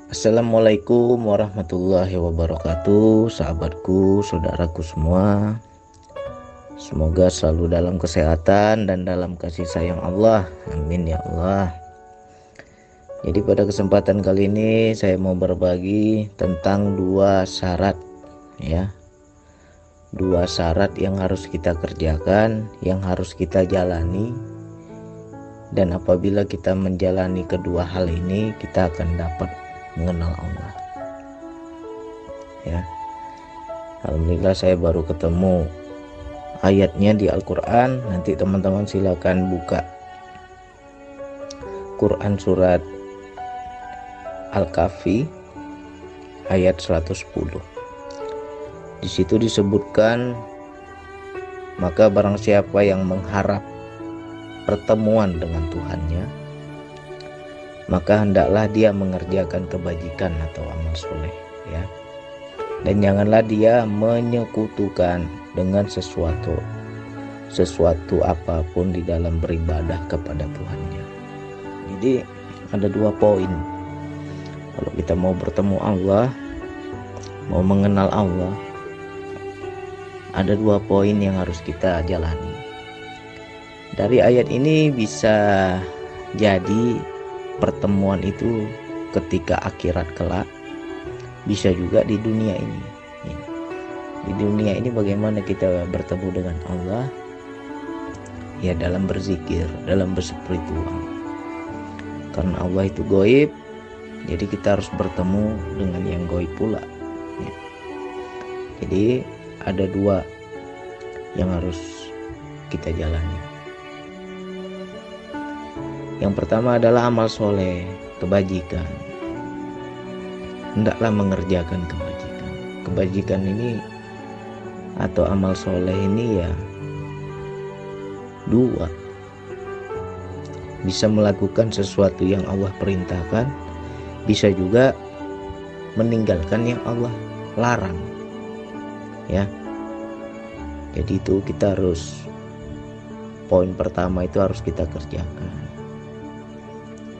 Assalamualaikum warahmatullahi wabarakatuh, sahabatku, saudaraku semua. Semoga selalu dalam kesehatan dan dalam kasih sayang Allah. Amin ya Allah. Jadi pada kesempatan kali ini saya mau berbagi tentang dua syarat ya. Dua syarat yang harus kita kerjakan, yang harus kita jalani. Dan apabila kita menjalani kedua hal ini, kita akan dapat mengenal Allah. Ya. Alhamdulillah saya baru ketemu ayatnya di Al-Quran. Nanti teman-teman silakan buka Quran surat Al-Kahfi ayat 110. Di situ disebutkan, maka barang siapa yang mengharap pertemuan dengan Tuhannya, maka hendaklah dia mengerjakan kebajikan atau amal soleh ya. Dan janganlah dia menyekutukan dengan sesuatu apapun di dalam beribadah kepada Tuhannya. Jadi ada dua poin. Kalau kita mau bertemu Allah, mau mengenal Allah, ada dua poin yang harus kita jalani. Dari ayat ini bisa jadi pertemuan itu ketika akhirat kelak, bisa juga di dunia ini. Di dunia ini bagaimana kita bertemu dengan Allah? Ya dalam berzikir, dalam berspiritual. Karena Allah itu gaib, jadi kita harus bertemu dengan yang gaib pula. Ya. Jadi ada dua yang harus kita jalani. Yang pertama adalah amal soleh, kebajikan. Hendaklah mengerjakan kebajikan. Kebajikan ini atau amal soleh ini ya dua. Bisa melakukan sesuatu yang Allah perintahkan, bisa juga meninggalkan yang Allah larang. Ya. Jadi itu kita harus, poin pertama itu harus kita kerjakan.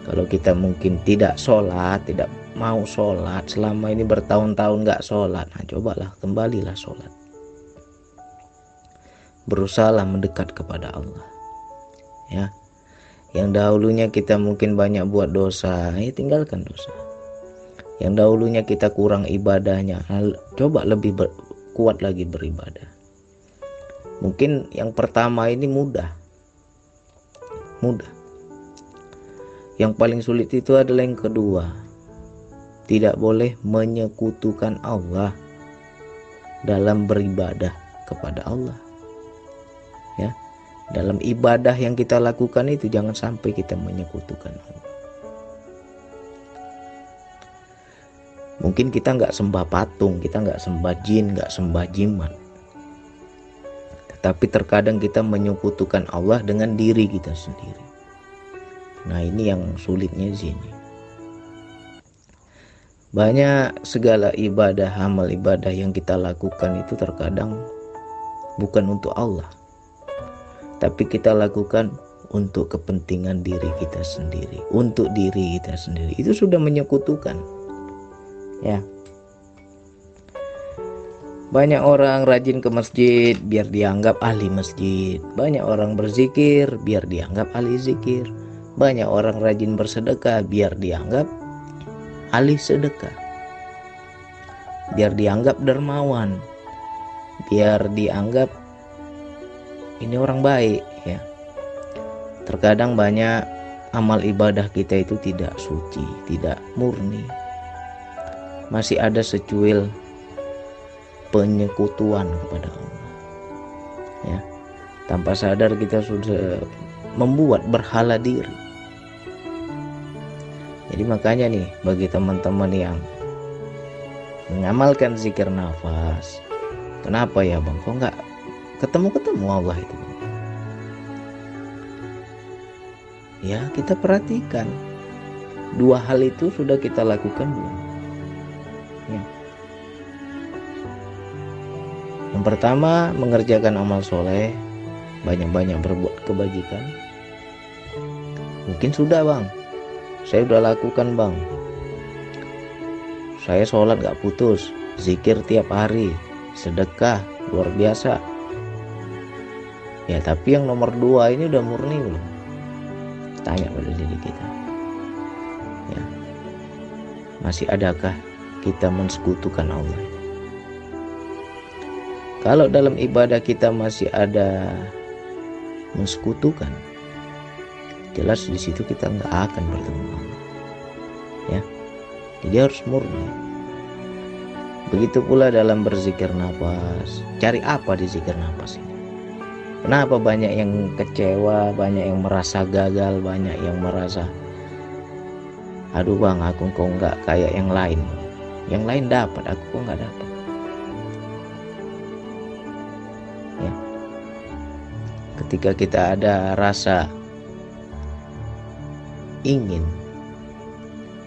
Kalau kita mungkin tidak sholat, tidak mau sholat, selama ini bertahun-tahun gak sholat, nah cobalah kembalilah sholat. Berusahalah mendekat kepada Allah. Ya, yang dahulunya kita mungkin banyak buat dosa, ya tinggalkan dosa. Yang dahulunya kita kurang ibadahnya, coba lebih kuat lagi beribadah. Mungkin yang pertama ini mudah. Yang paling sulit itu adalah yang kedua. Tidak boleh menyekutukan Allah dalam beribadah kepada Allah. Ya, dalam ibadah yang kita lakukan itu jangan sampai kita menyekutukan Allah. Mungkin kita nggak sembah patung, kita nggak sembah jin, nggak sembah jimat. Tetapi terkadang kita menyekutukan Allah dengan diri kita sendiri. Nah ini yang sulitnya di sini. Banyak segala ibadah, amal ibadah yang kita lakukan itu terkadang bukan untuk Allah, tapi kita lakukan untuk kepentingan diri kita sendiri, untuk diri kita sendiri. Itu sudah menyekutukan. Ya. Banyak orang rajin ke masjid biar dianggap ahli masjid. Banyak orang berzikir biar dianggap ahli zikir. Banyak orang rajin bersedekah biar dianggap ahli sedekah, biar dianggap dermawan, biar dianggap ini orang baik ya. Terkadang banyak amal ibadah kita itu tidak suci, tidak murni. Masih ada secuil penyekutuan kepada Allah. Ya. Tanpa sadar kita sudah membuat berhala diri. Jadi makanya nih bagi teman-teman yang mengamalkan zikir nafas, kenapa ya bang kok nggak ketemu Allah itu? Ya kita perhatikan, dua hal itu sudah kita lakukan belum? Ya. Yang pertama mengerjakan amal soleh, banyak-banyak berbuat kebajikan. Mungkin sudah bang, saya udah lakukan bang, saya sholat gak putus, zikir tiap hari, sedekah luar biasa. Ya tapi yang nomor 2 ini udah murni belum? Tanya pada diri kita. Ya, masih adakah kita mensekutukan Allah? Kalau dalam ibadah kita masih ada mensekutukan, jelas di situ kita nggak akan bertemu Allah. Ya, jadi harus murni. Begitu pula dalam berzikir nafas. Cari apa di zikir nafas ini? Kenapa banyak yang kecewa, banyak yang merasa gagal, banyak yang merasa, aduh bang, aku kok nggak kayak yang lain. Yang lain dapat, aku kok nggak dapat. Ya. Ketika kita ada rasa ingin,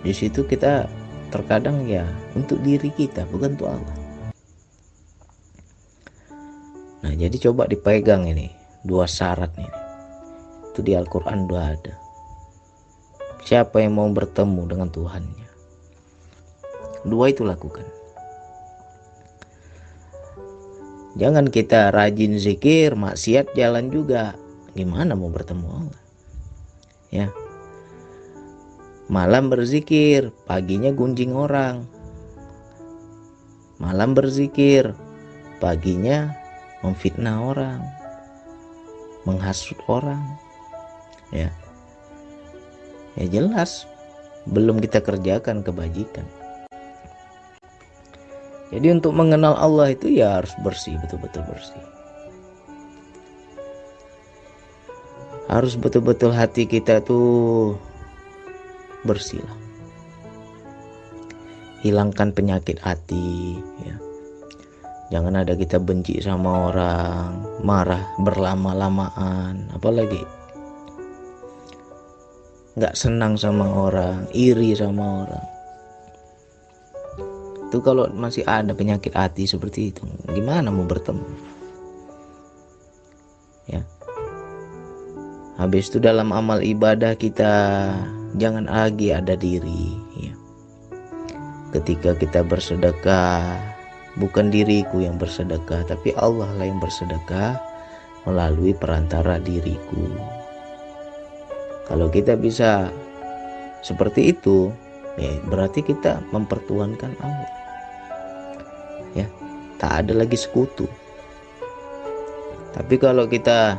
di situ kita terkadang ya untuk diri kita, bukan untuk Allah. Nah, jadi coba dipegang ini 2 syarat ini. Itu di Al-Quran udah ada. Siapa yang mau bertemu dengan Tuhannya, 2 itu lakukan. Jangan kita rajin zikir, maksiat jalan juga. Gimana mau bertemu Allah? Ya. Malam berzikir, paginya gunjing orang. Malam berzikir, paginya memfitnah orang, menghasut orang. Ya jelas belum kita kerjakan kebajikan. Jadi untuk mengenal Allah itu ya harus bersih, betul-betul bersih. Harus betul-betul hati kita tuh bersih lah. Hilangkan penyakit hati, ya. Jangan ada kita benci sama orang, marah berlama-lamaan, apalagi nggak senang sama orang, iri sama orang. Itu kalau masih ada penyakit hati seperti itu, gimana mau bertemu? Ya. Habis itu dalam amal ibadah kita jangan lagi ada diri. Ya. Ketika kita bersedekah, bukan diriku yang bersedekah, tapi Allah lah yang bersedekah melalui perantara diriku. Kalau kita bisa seperti itu, ya berarti kita mempertuhankan Allah. Ya, tak ada lagi sekutu. Tapi kalau kita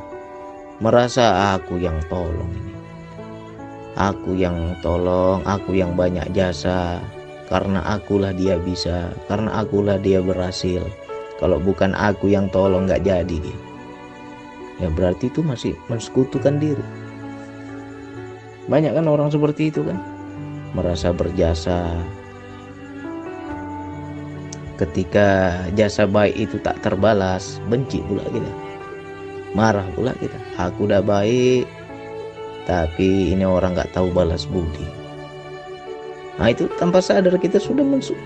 merasa aku yang tolong ini, aku yang tolong, aku yang banyak jasa, karena akulah dia bisa, karena akulah dia berhasil. Kalau bukan aku yang tolong gak jadi dia. Ya berarti itu masih mensekutukan diri. Banyak kan orang seperti itu kan, merasa berjasa. Ketika jasa baik itu tak terbalas, benci pula kita, marah pula kita. Aku udah baik, tapi ini orang gak tahu balas budi. Nah itu tanpa sadar kita sudah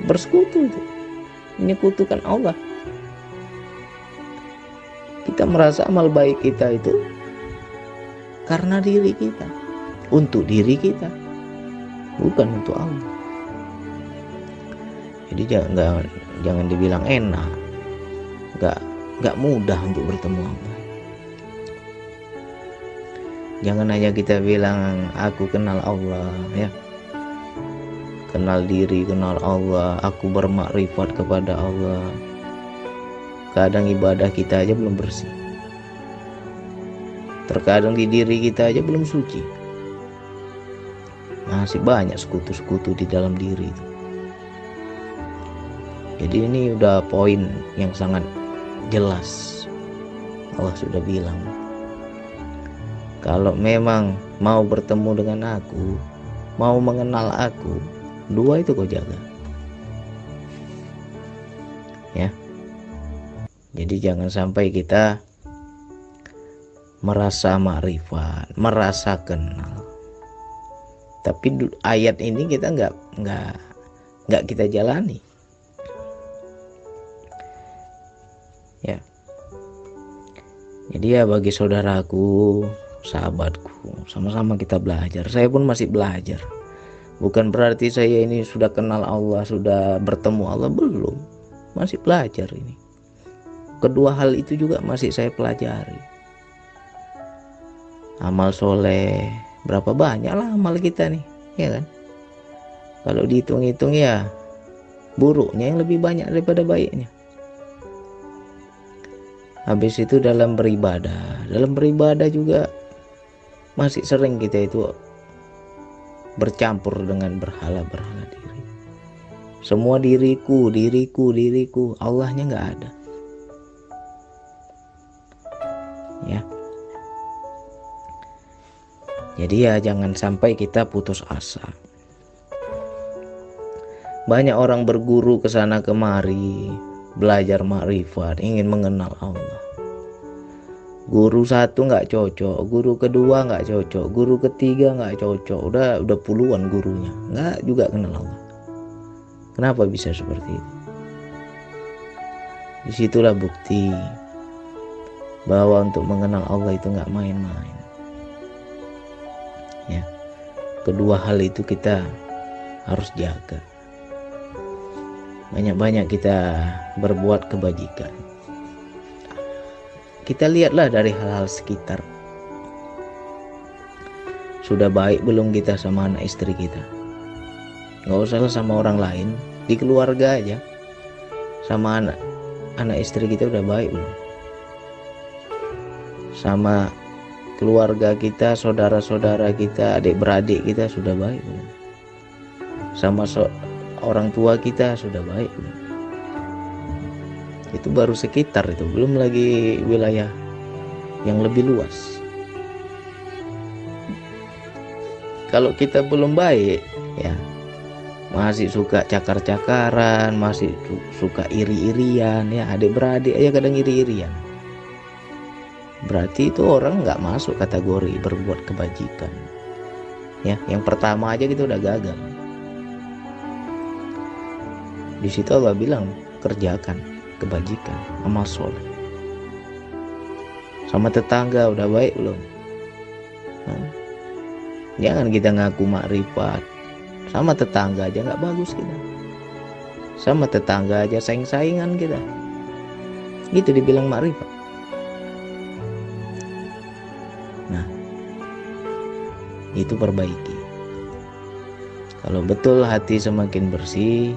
bersekutu, itu menyekutukan Allah. Kita merasa amal baik kita itu karena diri kita, untuk diri kita, bukan untuk Allah. Jadi jangan dibilang enak, nggak mudah untuk bertemu Allah. Jangan hanya kita bilang aku kenal Allah, ya, kenal diri, kenal Allah, aku bermakrifat kepada Allah. Kadang ibadah kita aja belum bersih, terkadang di diri kita aja belum suci, masih banyak sekutu-sekutu di dalam diri itu. Jadi ini udah poin yang sangat jelas. Allah sudah bilang, kalau memang mau bertemu dengan aku, mau mengenal aku, 2 itu kau jaga. Ya. Jadi jangan sampai kita merasa makrifat, merasa kenal, tapi ayat ini kita nggak kita jalani. Ya. Jadi ya bagi saudaraku, sahabatku, sama-sama kita belajar. Saya pun masih belajar Bukan berarti saya ini sudah kenal Allah, sudah bertemu Allah, belum. Masih belajar ini. Kedua hal itu juga masih saya pelajari. Amal soleh, berapa banyak lah amal kita nih, ya kan? Kalau dihitung-hitung ya buruknya yang lebih banyak daripada baiknya. Habis itu dalam beribadah juga masih sering kita itu bercampur dengan berhala-berhala diri. Semua diriku, Allahnya nggak ada. Ya. Jadi ya jangan sampai kita putus asa. Banyak orang berguru ke sana kemari, belajar makrifat, ingin mengenal Allah. Guru satu nggak cocok, guru kedua nggak cocok, guru ketiga nggak cocok, udah puluhan gurunya, nggak juga kenal Allah. Kenapa bisa seperti itu? Disitulah bukti bahwa untuk mengenal Allah itu nggak main-main. Ya, kedua hal itu kita harus jaga. Banyak-banyak kita berbuat kebajikan. Kita lihatlah dari hal-hal sekitar. Sudah baik belum kita sama anak istri kita? Nggak usah sama orang lain, di keluarga aja. Sama anak istri kita udah baik belum? Sama keluarga kita, saudara-saudara kita, adik-beradik kita sudah baik belum? Sama orang tua kita sudah baik belum? Itu baru sekitar, itu belum lagi wilayah yang lebih luas. Kalau kita belum baik, ya masih suka cakar-cakaran, masih suka iri-irian, ya adik-beradik aja kadang iri-irian, berarti itu orang nggak masuk kategori berbuat kebajikan. Ya, yang pertama aja kita udah gagal. Di situ Allah bilang kerjakan kebajikan, amal soleh. Sama tetangga udah baik belum? Jangan kita ngaku makrifat, sama tetangga aja nggak bagus kita. Sama tetangga aja saing-saingan kita. Gitu dibilang makrifat. Nah, itu perbaiki. Kalau betul hati semakin bersih,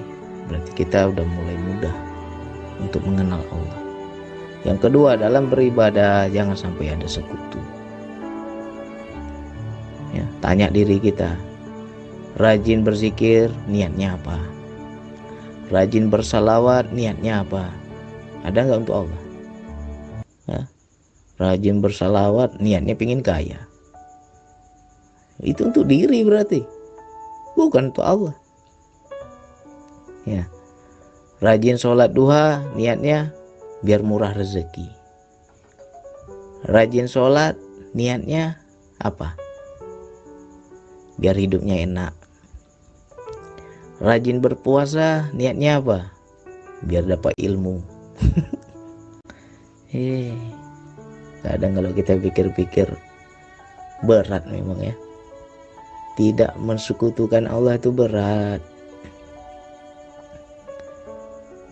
berarti kita udah mulai mudah untuk mengenal Allah. Yang kedua, dalam beribadah jangan sampai ada sekutu. Ya, tanya diri kita, rajin berzikir niatnya apa? Rajin bersalawat niatnya apa? Ada nggak untuk Allah? Ya, rajin bersalawat niatnya pengen kaya. Itu untuk diri berarti, bukan untuk Allah. Ya, rajin sholat duha niatnya biar murah rezeki. Rajin sholat niatnya apa? Biar hidupnya enak. Rajin berpuasa niatnya apa? Biar dapat ilmu. Kadang kalau kita pikir-pikir berat memang ya. Tidak mensekutukan Allah itu berat.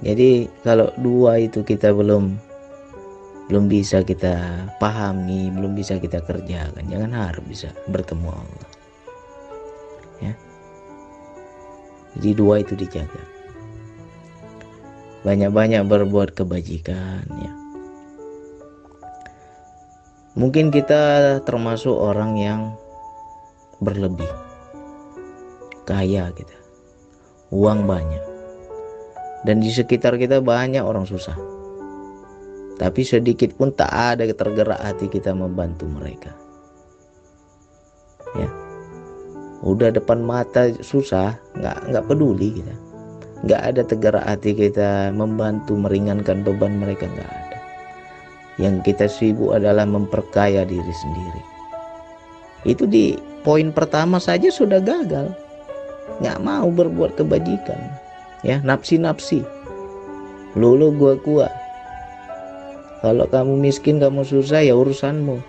Jadi kalau dua itu kita belum bisa kita pahami, belum bisa kita kerjakan, jangan harap bisa bertemu Allah. Ya. Jadi dua itu dijaga. Banyak-banyak berbuat kebajikan ya. Mungkin kita termasuk orang yang berlebih. Kaya kita. Uang banyak. Dan di sekitar kita banyak orang susah. Tapi sedikit pun tak ada tergerak hati kita membantu mereka. Ya. Udah depan mata susah, nggak peduli kita. Nggak ada tergerak hati kita membantu meringankan beban mereka, nggak ada. Yang kita sibuk adalah memperkaya diri sendiri. Itu di poin pertama saja sudah gagal. Nggak mau berbuat kebajikan. Ya, nafsi-nafsi. Lu gua. Kalau kamu miskin, kamu susah, ya urusanmu.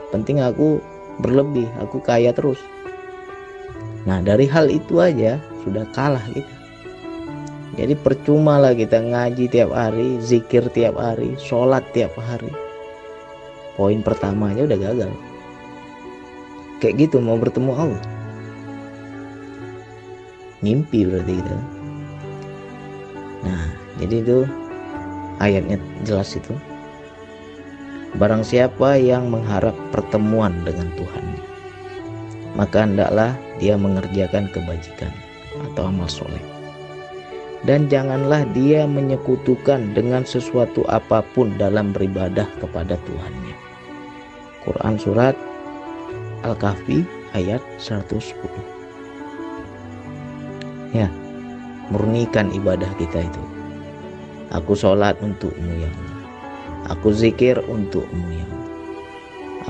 Penting aku berlebih, aku kaya terus. Nah dari hal itu aja sudah kalah kita. Jadi percuma lah kita ngaji tiap hari, zikir tiap hari, sholat tiap hari. Poin pertama aja udah gagal. Kayak gitu mau bertemu Allah. Mimpi berarti kita. Nah jadi itu ayatnya jelas itu. Barang siapa yang mengharap pertemuan dengan Tuhannya, maka hendaklah dia mengerjakan kebajikan atau amal soleh. Dan janganlah dia menyekutukan dengan sesuatu apapun dalam beribadah kepada Tuhannya. Quran surat Al-Kahfi ayat 110. Ya, murnikan ibadah kita itu. Aku sholat untukmu ya Allah. Aku zikir untukmu ya Allah.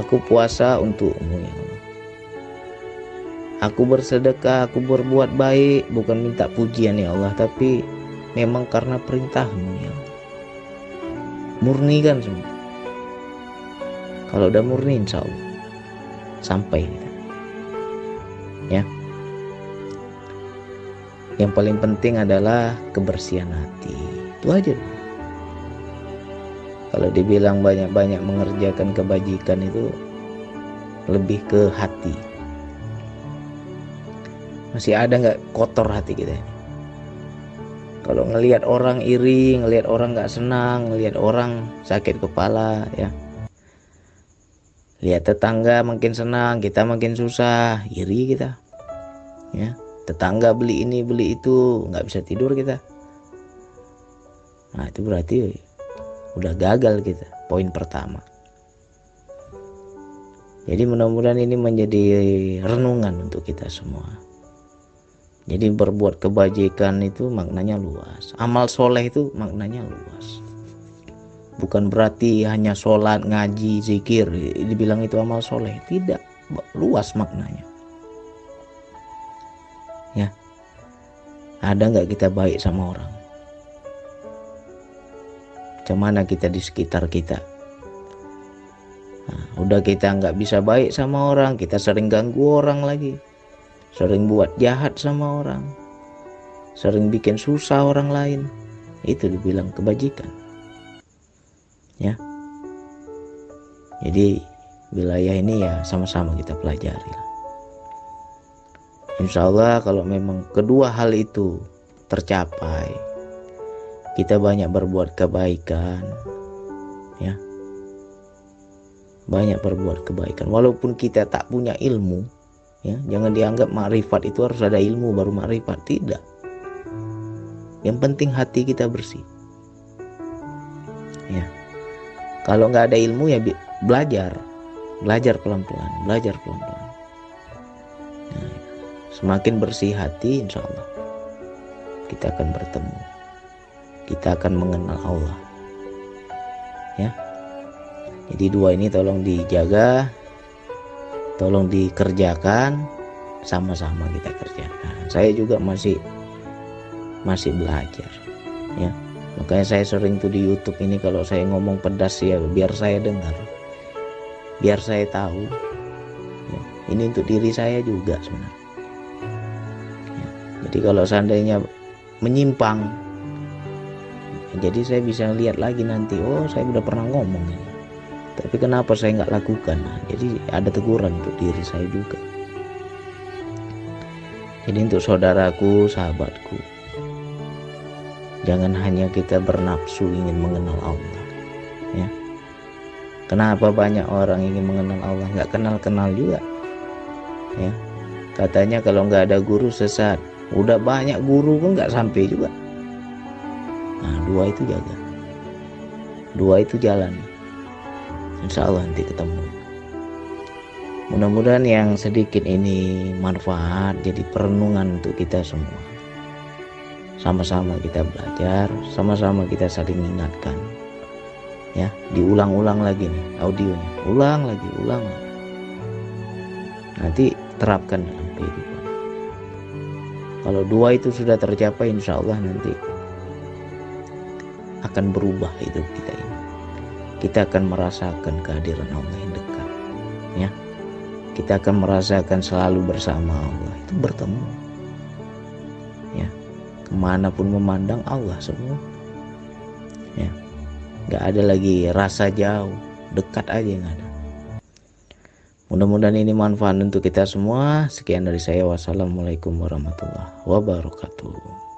Aku puasa untukmu ya Allah. Aku bersedekah, aku berbuat baik, bukan minta pujian ya Allah, tapi memang karena perintahmu ya Allah. Murnikan semua. Kalau udah murni insya Allah sampai kita. Ya. Yang paling penting adalah kebersihan hati. Itu aja. Kalau dibilang banyak-banyak mengerjakan kebajikan itu lebih ke hati. Masih ada nggak kotor hati kita ini? Kalau ngelihat orang iri, ngelihat orang nggak senang, ngelihat orang sakit kepala, ya. Lihat tetangga makin senang, kita makin susah, iri kita. Ya, tetangga beli ini, beli itu, nggak bisa tidur kita. Nah, itu berarti udah gagal kita, poin pertama. Jadi mudah-mudahan ini menjadi renungan untuk kita semua. Jadi berbuat kebajikan itu maknanya luas. Amal soleh itu maknanya luas. Bukan berarti hanya sholat, ngaji, zikir dibilang itu amal soleh. Tidak, luas maknanya. Ya, ada nggak kita baik sama orang? Macam mana kita di sekitar kita? Nah, udah kita nggak bisa baik sama orang, kita sering ganggu orang lagi, sering buat jahat sama orang, sering bikin susah orang lain, itu dibilang kebajikan. Ya, jadi wilayah ini ya sama-sama kita pelajari. Insya Allah kalau memang kedua hal itu tercapai, kita banyak berbuat kebaikan, ya, banyak berbuat kebaikan. Walaupun kita tak punya ilmu, ya, jangan dianggap makrifat itu harus ada ilmu baru makrifat. Tidak. Yang penting hati kita bersih. Ya. Kalau nggak ada ilmu ya belajar pelan-pelan, belajar pelan-pelan. Nah, semakin bersih hati, insya Allah kita akan bertemu, kita akan mengenal Allah. Ya, jadi dua ini tolong dijaga, tolong dikerjakan, sama-sama kita kerjakan. Saya juga masih belajar, ya. Makanya saya sering tuh di YouTube ini kalau saya ngomong pedas ya biar saya dengar, biar saya tahu. Ya, ini untuk diri saya juga sebenarnya. Ya, jadi kalau seandainya menyimpang, jadi saya bisa lihat lagi nanti, oh saya udah pernah ngomong ini, tapi kenapa saya nggak lakukan? Nah, jadi ada teguran untuk diri saya juga. Jadi untuk saudaraku, sahabatku, jangan hanya kita bernafsu ingin mengenal Allah, ya. Kenapa banyak orang ingin mengenal Allah nggak kenal juga, ya. Katanya kalau nggak ada guru sesat. Udah banyak guru pun nggak sampai juga. Nah, dua itu jaga, dua itu jalan. Insya Allah nanti ketemu. Mudah-mudahan yang sedikit ini manfaat, jadi perenungan untuk kita semua. Sama-sama kita belajar, sama-sama kita saling ingatkan. Ya, diulang-ulang lagi nih audionya, ulang lagi. Nanti terapkan dalam kehidupan. Kalau dua itu sudah tercapai, insya Allah nanti akan berubah hidup kita ini. Kita akan merasakan kehadiran Allah yang dekat, ya. Kita akan merasakan selalu bersama Allah. Itu langsung bertemu. Ya, kemanapun memandang Allah semua. Ya, nggak ada lagi rasa jauh, dekat aja yang ada. Mudah-mudahan ini manfaat untuk kita semua. Sekian dari saya. Wassalamualaikum warahmatullahi wabarakatuh.